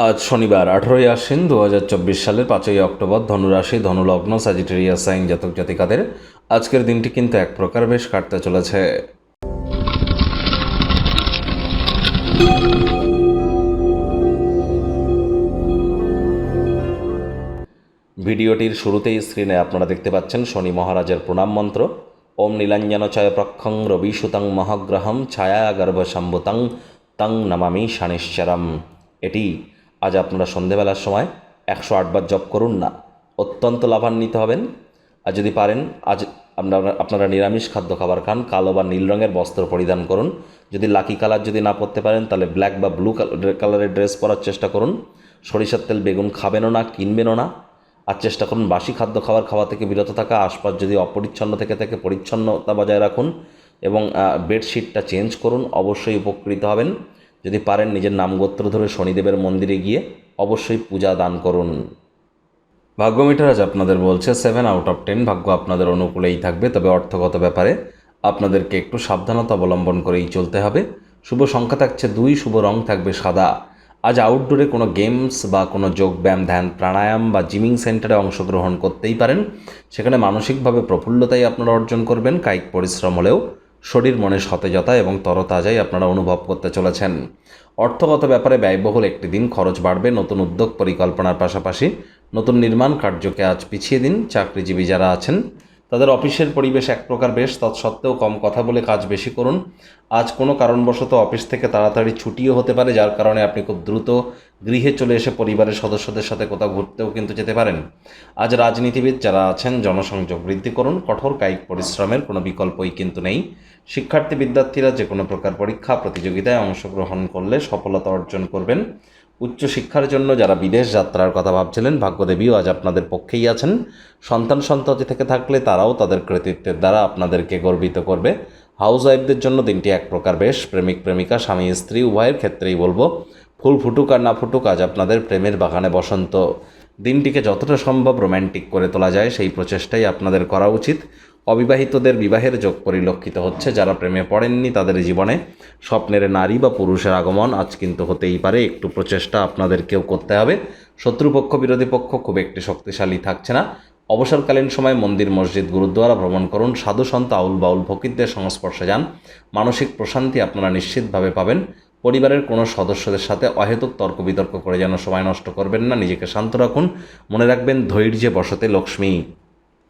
আজ শনিবার 18ই আশ্বিন 2024 সালের 5ই অক্টোবর, ধনুরাশি, ধনুলগ্ন, স্যাজিটেরিয়াস সাইন জাতক জাতিকাদের আজকের দিনটি কিন্তু এক প্রকার বেশ কাটতে চলেছে। ভিডিওটির শুরুতেই স্ক্রিনে আপনারা দেখতে পাচ্ছেন শনি মহারাজের প্রণাম মন্ত্র। ওম নীলাঞ্জন চয় প্রক্ষং রবি সুতং মহাগ্রহম ছায়া গর্ভসম্ভুতং তং নমামি শনিশ্চরম। এটি আজ আপনারা সন্ধেবেলার সময় 108 বার জপ করুন না, অত্যন্ত লাভান্বিত হবেন। আর যদি পারেন আজ আপনারা নিরামিষ খাদ্য খাবার খান, কালো বা নীল রঙের বস্ত্র পরিধান করুন। যদি লাকি কালার যদি না পরতে পারেন তাহলে ব্ল্যাক বা ব্লু কালারের ড্রেস পরার চেষ্টা করুন। সরিষার তেল বেগুন খাবেনও না, কিনবেনও না। আর চেষ্টা করুন বাসি খাদ্য খাওয়া থেকে বিরত থাকা। আশপাশ যদি অপরিচ্ছন্ন থেকে থাকে পরিচ্ছন্নতা বজায় রাখুন এবং বেডশিটটা চেঞ্জ করুন, অবশ্যই উপকৃত হবেন। যদি পারেন নিজের নামগোত্র ধরে শনিদেবের মন্দিরে গিয়ে অবশ্যই পূজা দান করুন। ভাগ্য মিটার আজ আপনাদের বলছে 7/10, ভাগ্য আপনাদের অনুকূলেই থাকবে, তবে অর্থগত ব্যাপারে আপনাদেরকে একটু সাবধানতা অবলম্বন করেই চলতে হবে। শুভ সংখ্যা থাকছে 2, শুভ রং থাকবে সাদা। আজ আউটডোরে কোনো গেমস বা কোনো যোগব্যায়াম, ধ্যান, প্রাণায়াম বা জিমিং সেন্টারে অংশগ্রহণ করতেই পারেন। সেখানে মানসিকভাবে প্রফুল্লতাই আপনারা অর্জন করবেন। কায়িক পরিশ্রম হলেও শরীর মনে সতেজতা এবং তরতাজাই আপনারা অনুভব করতে চলেছেন। অর্থগত ব্যাপারে ব্যয়বহুল একটি দিন, খরচ বাড়বে। নতুন উদ্যোগ পরিকল্পনার পাশাপাশি নতুন নির্মাণ কার্যকে আজ পিছিয়ে দিন। চাকরিজীবী যারা আছেন তাদের অফিসের পরিবেশ এক প্রকার বেশ, তৎসত্ত্বেও কম কথা বলে কাজ বেশি করুন। আজ কোনো কারণবশত অফিস থেকে তাড়াতাড়ি ছুটিও হতে পারে, যার কারণে আপনি খুব দ্রুত গৃহে চলে এসে পরিবারের সদস্যদের সাথে কোথাও ঘুরতেও কিন্তু যেতে পারেন। আজ রাজনীতিবিদ যারা আছেন জনসংযোগ বৃদ্ধি করুন। কঠোর কায়িক পরিশ্রমের কোনো বিকল্পই কিন্তু নেই। শিক্ষার্থী বিদ্যার্থীরা যে কোনো প্রকার পরীক্ষা প্রতিযোগিতায় অংশগ্রহণ করলে সফলতা অর্জন করবেন। উচ্চশিক্ষার জন্য যারা বিদেশ যাত্রার কথা ভাবছিলেন, ভাগ্যদেবীও আজ আপনাদের পক্ষেই আছেন। সন্ততি থেকে থাকলে তারাও তাদের কৃতিত্বের দ্বারা আপনাদেরকে গর্বিত করবে। হাউস ওয়াইফদের জন্য দিনটি এক প্রকার বেশ। প্রেমিক প্রেমিকা, স্বামী স্ত্রী উভয়ের ক্ষেত্রেই বলবো, ফুল ফুটুক আর না ফুটুক, আজ আপনাদের প্রেমের বাগানে বসন্ত। দিনটিকে যতটা সম্ভব রোম্যান্টিক করে তোলা যায় সেই প্রচেষ্টাই আপনাদের করা উচিত। অবিবাহিতদের বিবাহের যোগ পরিলক্ষিত হচ্ছে। যারা প্রেমে পড়েননি তাদের জীবনে স্বপ্নের নারী বা পুরুষের আগমন আজ কিন্তু হতেই পারে। একটু প্রচেষ্টা আপনাদেরকেও করতে হবে। শত্রুপক্ষ বিরোধী পক্ষ খুব একটি শক্তিশালী থাকছে না। অবসরকালীন সময় মন্দির, মসজিদ, গুরুদ্বারা ভ্রমণ করুন। সাধু সন্ত, আউল বাউল ফকিরদের সংস্পর্শে যান। মানসিক প্রশান্তি আপনারা নিশ্চিতভাবে পাবেন। পরিবারের কোনো সদস্যদের সাথে অহেতুক তর্ক বিতর্ক করে যেন সময় নষ্ট করবেন না। নিজেকে শান্ত রাখুন। মনে রাখবেন, ধৈর্যে বসতে লক্ষ্মী।